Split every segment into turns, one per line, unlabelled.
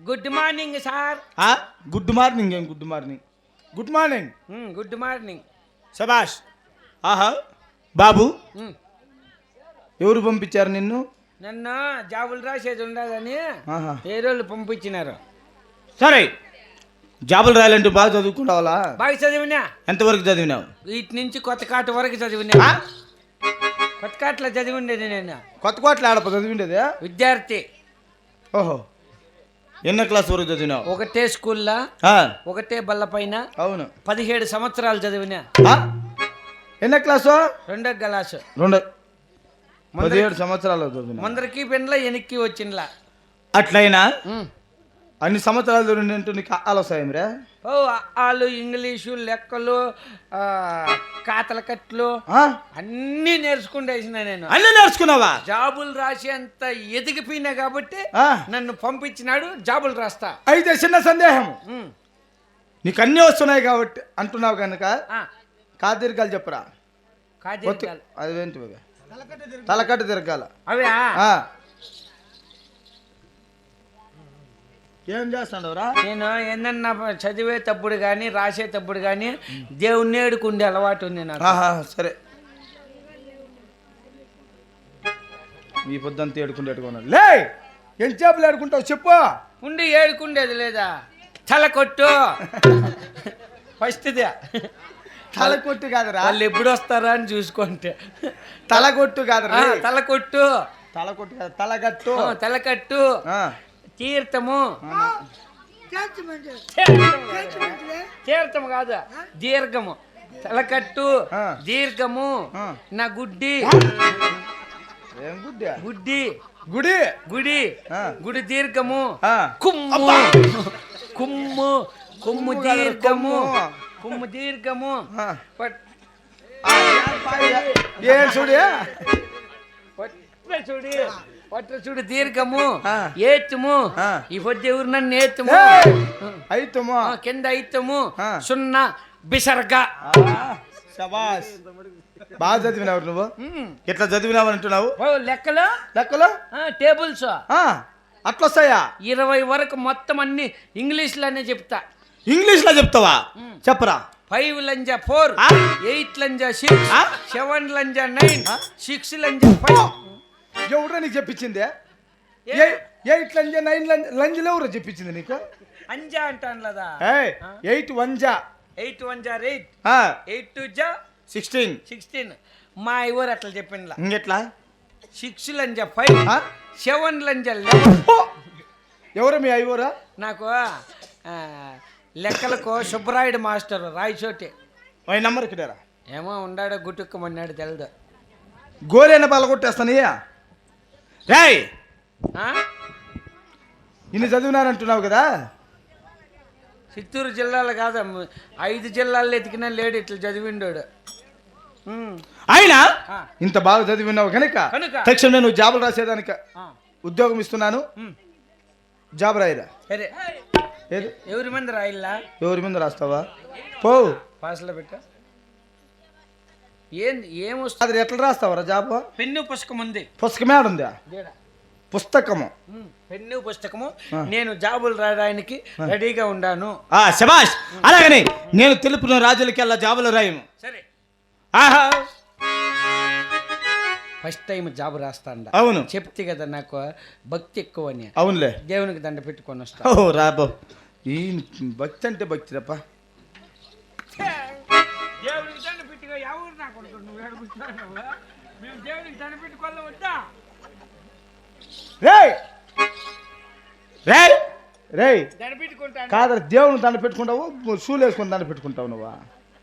Good morning sir.
Good morning. ఏం good morning? Good morning.
Good morning.
శబాష్. ఆహా బాబు, ఎవరు పంపించారు నిన్ను?
నన్ను జాబులు రాసేది ఉండదని ఏ రోజులు పంపించినారు.
సరే, జాబులు రాయాలంటే బాగా చదువుకుంటావాలా?
బాగా చదివినా.
ఎంతవరకు చదివినావు?
వీటి నుంచి కొత్త కాట వరకు చదివినా. కొత్త కాటలో చదివి ఉండేది నేను.
కొత్త కోట్ల ఆడప చదివిండేది
విద్యార్థి.
ఓహో, ఎన్నో క్లాస్ వరకు చదివినావు?
ఒకటే స్కూల్లో ఒకటే బల్ల పైన.
అవును.
17 సంవత్సరాలు చదివినా.
ఎన్నో క్లాసు?
2వ క్లాసు.
17 సంవత్సరాలు చదివినా.
ముందరికి పెన్లా వెనక్కి వచ్చినలా.
అట్లయినా అన్ని సంవత్సరాలు చదివినట్టు నీకు ఆలోచన రే?
ఓ వాళ్ళు ఇంగ్లీషు, లెక్కలు, కాతల కట్లు అన్నీ నేర్చుకుంటేసిన నేను.
అన్నీ నేర్చుకున్నావా?
జాబులు రాసి అంత ఎదిగిపోయినా కాబట్టి నన్ను పంపించినాడు. జాబులు రాస్తా.
అయితే చిన్న సందేహం, నీకు అన్నీ వస్తున్నాయి కాబట్టి అంటున్నావు కనుక కాదీర్ఘాలు చెప్పరా? అదేంటి తలకట్టు తిరగాల
అవే.
ఏం చేస్తాడవరా?
నేను ఏందన్నా చదివేటప్పుడు కానీ రాసేటప్పుడు కానీ దేవుణ్ణి ఏడుకుండే అలవాటు ఉంది నాకు.
సరే, ఈ పొద్దుంతా ఏడుకుంటేట్టుకున్నాడు. లే, ఏం చేపలు ఏడుకుంటావు చెప్పు.
ఉండి ఏడుకుండేది లేదా? తల కొట్టు. ఫస్ట్దే
తల కొట్టు కాదురా.
వాళ్ళు ఎప్పుడు వస్తారా అని చూసుకుంటే.
తల కొట్టు కాదురా.
తల కొట్టు.
తల కొట్టు కాదు, తలకట్టు.
తలకట్టు. తీర్థము. తీర్థము కాదు, దీర్ఘము. తలకట్టు, దీర్ఘము. నా గుడ్డి. గుడ్డి.
గుడి.
గుడి. గుడి దీర్ఘము. కుమ్ము. కుమ్ము. కుమ్ము దీర్ఘము. కుమ్ము దీర్ఘము.
ఏం చూడు
చూడు పట్ల చూడు దీర్ఘము. ఏతుము. ఈ పొద్దు ఎవరు నన్ను ఏతుము.
అయితము
కింద అయితము. 0 బిసర్గ.
శబాష్, బాగా చదివినావు నువ్వు. ఎట్లా చదివినావు అంటున్నావు?
లెక్కలు.
లెక్కలు
టేబుల్స్
అట్లా వస్తాయా?
20 వరకు మొత్తం అన్ని ఇంగ్లీష్ లోనే చెప్తా.
ఇంగ్లీష్ లో చెప్తావా? చెప్పరా.
5 లంజా 4, 8 లంజా 6, 7 లంజా 9, 6 లంజా 5.
ఎవరు నీకు చెప్పించిందే? 8 లంజా 9 లంజలు ఎవరు చెప్పించింది నీకు?
అంజా అంటాను లేదా?
8 వంజా
8 వంజా 8, 8 2 జా
16.
మా ఎవరు అట్లా చెప్పిండ్లా.
ఇంకెట్లా?
6 లంజా 5, 7 లంజా 11.
ఎవరు మీ ఐవరా?
నాకు లెక్కలకు సుబ్బరాయుడు మాస్టర్ రాయచోటి.
నంబర్ ఇక్కడారా?
ఏమో ఉండాడో గుట్టుక్కమన్నాడు తెలదు.
గోరైన పాల కొట్టేస్తానయ్యా. రాయ్, ఇన్ని చదివినారంటున్నావు కదా?
చిత్తూరు జిల్లాలో కాదు, 5 జిల్లాల్లో ఎతికినా లేడు ఇట్లా చదివిండోడు.
అయినా ఇంత బాగా చదివినావు కనుక తక్షణ నేను జాబులు రాసేదానిక ఉద్యోగం ఇస్తున్నాను. జాబ్ రాయిరా.
సరే, ఎవరి మంది రాయిల్లా?
ఎవరి మీద రాస్తావా? పో
పాస్లో పెట్ట. ఏమొస్తుంది?
అది ఎట్లా రాస్తావరా జాబ్?
పెన్ను పుస్తకం ఉంది.
పుస్తకమే ఆడుందా? పుస్తకము.
పెన్ను పుస్తకము. నేను జాబులు రాయడానికి రెడీగా ఉన్నాను.
శబాష్. అలాగని నేను తెలుపున రాజులకెల్లా జాబులు రాయము.
సరే.
ఆహా,
ఫస్ట్ టైం జాబ్ రాస్తాండ.
అవును,
చెప్తే కదా నాకు భక్తి ఎక్కువ అని.
అవునులే,
దేవునికి దండ పెట్టుకొని వస్తా.
ఓ రాబో, ఈ భక్తి అంటే భక్తి తప్ప.
దేవునికి దండ పెట్టుకో. ఎవరు నాకు నువ్వు మేము దేవునికి దండ పెట్టుకోవాలి వద్దా?
రేయ్
రేయ్
దాన్ని పెట్టుకుంటాను
కాదు దేవుని దండ పెట్టుకుంటావు షూలు వేసుకుని దండ పెట్టుకుంటావు నువ్వా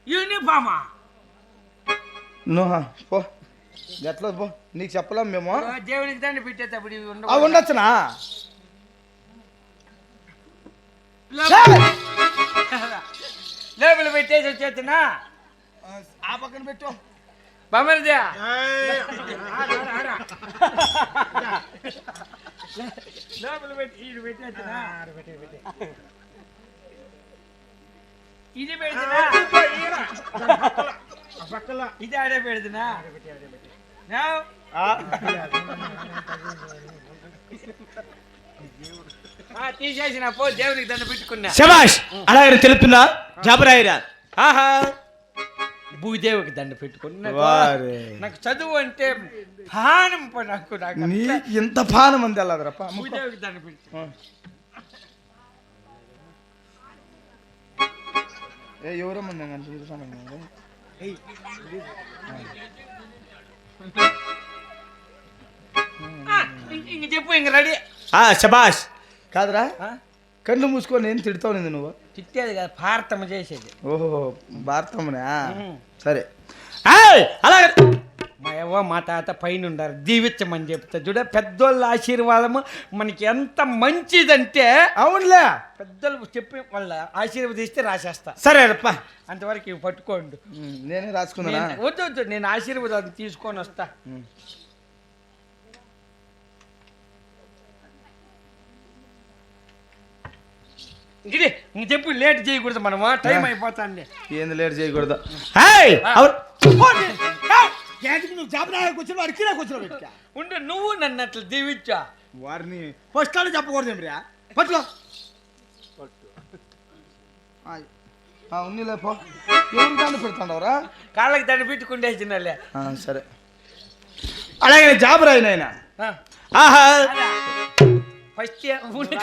యూనిఫామా
నువ్వు పో ఎట్లా పో నీకు చెప్పలేం మేము
దేవునికి దండ పెట్టేటప్పుడు ఇవి ఉండవు.
అవి ఉండొచ్చునా
లోపల పెట్టేసి వచ్చేస్తున్నా
ఆ పక్కన పెట్టు
బొమ్మరిదే లోపల పెట్టి ఇది పెట్టేస్తున్నా ఇది పెడుతున్నా ఇది ఆడే పెడుతున్నా తీసేసిన పో దేవునికి దండ పెట్టుకున్నా
శబాష్ అలాగే తెలుపుతున్నా జాబరాయిరా ఆహా
భూదేవికి దండ పెట్టుకున్నా
వారే.
నాకు చదువు అంటే ప్రాణం పో నాకు నాకు
నీకు ఇంత పానం మంది వెళ్ళదురప్ప
భూదేవికి దండ పెట్టు
ఎవరమ్మా
ఇంక చెప్పు ఇంక రెడీ
శబాష్
కాదురా కళ్ళు మూసుకొని నేను తిడతావు నిన్ను నువ్వు
తిట్టేది కదా భారతం చేసేది
ఓహో భారతమ్మనా సరే
అలాగే
మా యవ్వ మా తాత పైన ఉండారు దీవించమని చెప్తా చూడ పెద్దోళ్ళ ఆశీర్వాదము మనకి ఎంత మంచిదంటే
అవునులే
పెద్దలు చెప్పి వాళ్ళ ఆశీర్వదిస్తే రాసేస్తా
సరే రప్ప
అంతవరకు ఇవి పట్టుకోండు
నేనే రాసుకున్నా
వద్దు వద్దు నేను ఆశీర్వాదం తీసుకొని వస్తా ఇది ఇంక చెప్పు లేట్ చేయకూడదు మనము టైం అయిపోతాండి
ఏంది లేట్ చేయకూడదు
నువ్వు జాబరాయి కూర్చొని వాడికి కూర్చొని పెట్టా
ఉండు నువ్వు నన్ను అట్లా దీవించా
వారిని ఫస్ట్ లో చెప్పకూడదు ఏమిరా పట్టుకో
ఉన్నీలే పో ఎవరు దాన్ని పెడతాడవరా
కాళ్ళకి దండ పెట్టుకుండేసినలే
సరే అలాగే జాబ్ రాయినాయన
ఆహా
ఫస్ట్ ఉండు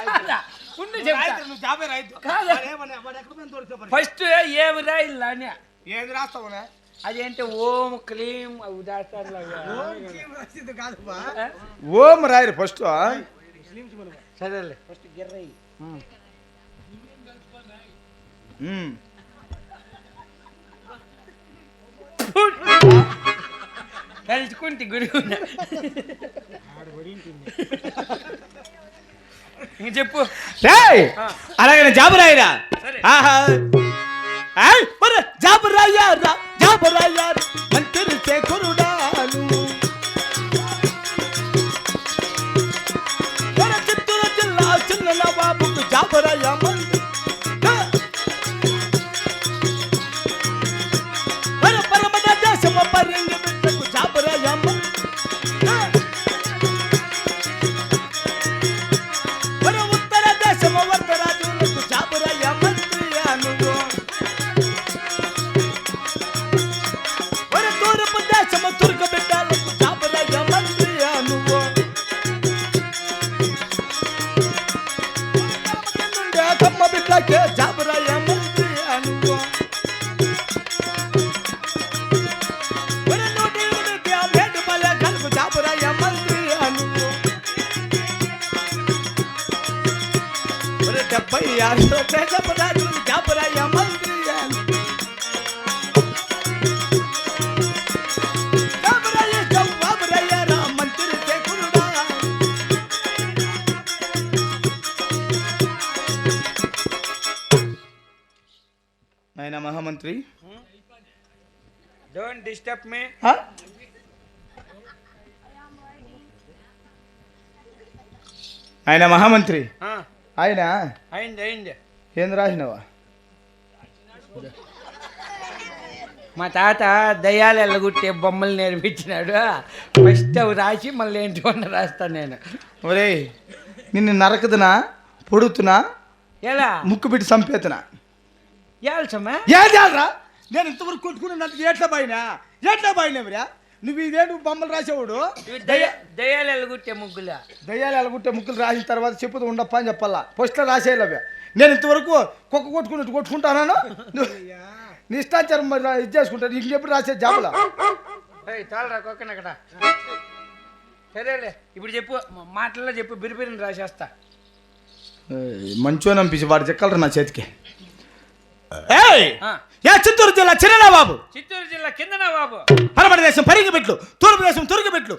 ఫస్ట్ ఏమి రాయిల్లా అని
ఏది రాస్తావునే
అదేంటే ఓం క్లీం అవి దాస్తారు
ఓం రాయరు ఫస్ట్
సరేలే ఫస్ట్ గిర్రయ్యి తలుచుకుంటే గుడి ఇంక చెప్పు
అలాగే జాబరాయిరా
సరే.
ఆహా జాబరాయ్యారా జాబరాయ్యారు మంత్రి చేకురుడాను చిత్తూరు జిల్లా చిన్న బాబుకు జాబరాయ్య పరమద దేశమ పరింగ బిడ్డకు జాబరాయ్య ఉత్తర దేశమ వర్తరాజులకు జాబరాయ్య మంత్రి అనుభవం తూర్పు దేశమ తుర్క బిడ్డలకు జాబరాయ్య మంత్రి అనుభవం కమ్మ బిడ్డకే జాబరాయ్య మంత్రి అనుభవం జాబరాయ్య మంత్రి అనుభవం 76 దేశపు రాజులు జాబరాయ్య మంత్రి జాబరాయ్య జవాబరాయ్య రా మంత్రి చేకురుడా
ఆయన మహామంత్రి
డోంట్ డిస్టర్బ్ మీ
ఆయన మహామంత్రి ఆయన
అయింది అయింది
ఏం రాసినవా
మా తాత దయ్యాలు ఎల్లగొట్టే బొమ్మలు నేర్పించినాడు ఫస్ట్ అవి రాసి మళ్ళీ ఏంటి వన్న రాస్తాను నేను
ఒరే నిన్ను నరకదునా పొడుతున్నా
ఎలా
ముక్కు పెట్టి చంపేతున్నా
ఏల్సమ్మా
ఏం చేయాలరా నేను ఇంతవరకు కొట్టుకున్నాను ఎట్లా పోయినావురా నువ్వు ఇదేంటి బొమ్మలు రాసేవాడు
దయ్యాలు ఎల్లగొట్టే ముగ్గులా
దయ్యాలు ఎలగొట్టే ముక్కులు రాసిన తర్వాత చెప్పుతూ ఉండప్ప అని చెప్పాలా ఫస్ట్లో రాసేయాలి అవి నేను ఇంతవరకు కుక్క కొట్టుకున్నట్టు కొట్టుకుంటాను నీ ఇష్టాచారం మరి ఇది చేసుకుంటాను ఇంకెప్పుడు రాసే జాబులా
చాలరా కుక్కన అక్కడ సరేలే ఇప్పుడు చెప్పు మాటల్లో చెప్పు బిరిబిరిని రాసేస్తా
మంచిగా అనిపించి వాడు చెక్కలరా నా చేతికి
ఏయ్
ఆ,
ఏ చిత్తూరు జిల్లా చిన్న బాబు
చిత్తూరు జిల్లా కిందనా బాబు
పరమణ దేశం పరిగి పెట్లు తూర్పు దేశం తురుగు పెట్లు